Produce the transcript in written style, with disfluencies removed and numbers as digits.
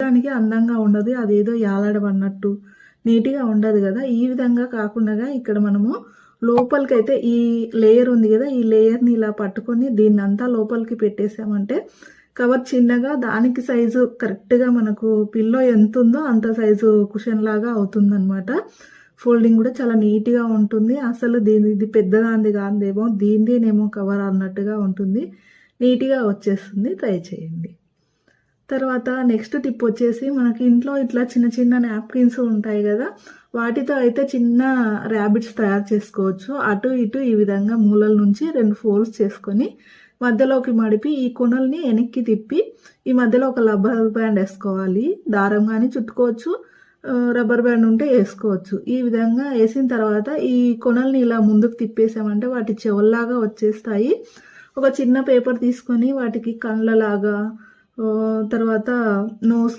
చూడటానికి అందంగా ఉండదు. అదేదో యాలాడబడినట్టు నీట్‌గా ఉండదు గదా! ఈ విధంగా కాకుండగా ఇక్కడ మనము లోపలికైతే ఈ లేయర్ ఉంది గదా! ఈ లేయర్‌ని ఇలా పట్టుకొని దీన్నంతా లోపలికి పెట్టేసామంటే కవర్ చిన్నగా దానికి సైజు కరెక్ట్‌గా మనకు పిల్లో ఎంతుందో అంత సైజు కుషన్‌లాగా అవుతుందనమాట. ఫోల్డింగ్ గూడా చాలా నీట్‌గా ఉంటుంది. అసలు ఇది పెద్దదానిది కాదేమో దీనిదేనేమో కవర్ అన్నట్టుగా ఉంటుంది. నీట్‌గా వచ్చేస్తుంది. ట్రై చేయండి. తర్వాత నెక్స్ట్ టిప్ వచ్చేసి మనకి ఇంట్లో ఇట్లా చిన్న చిన్న నాప్కిన్స్ ఉంటాయి గదా! వాటితో అయితే చిన్న ర్యాబిట్స్ తయారు చేసుకోవచ్చు. అటు ఇటు ఈ విధంగా మూలల నుంచి 2 ఫోల్డ్స్ చేసుకొని మధ్యలోకి మడిపి ఈ కొనల్ని వెనక్కి తిప్పి ఈ మధ్యలో ఒక రబ్బర్ బ్యాండ్ ఏసుకోవాలి. దారం గాని చుట్టుకోవచ్చు. రబ్బర్ బ్యాండ్ ఉంటే ఏసుకోవచ్చు. ఈ విధంగా ఏసిన తర్వాత ఈ కొనల్ని ఇలా ముందుకు తిప్పేసామంటే వాటి చెవుల్లాగా వచ్చేస్తాయి. ఒక చిన్న పేపర్ తీసుకొని వాటికి కళ్ళలాగా తర్వాత నోస్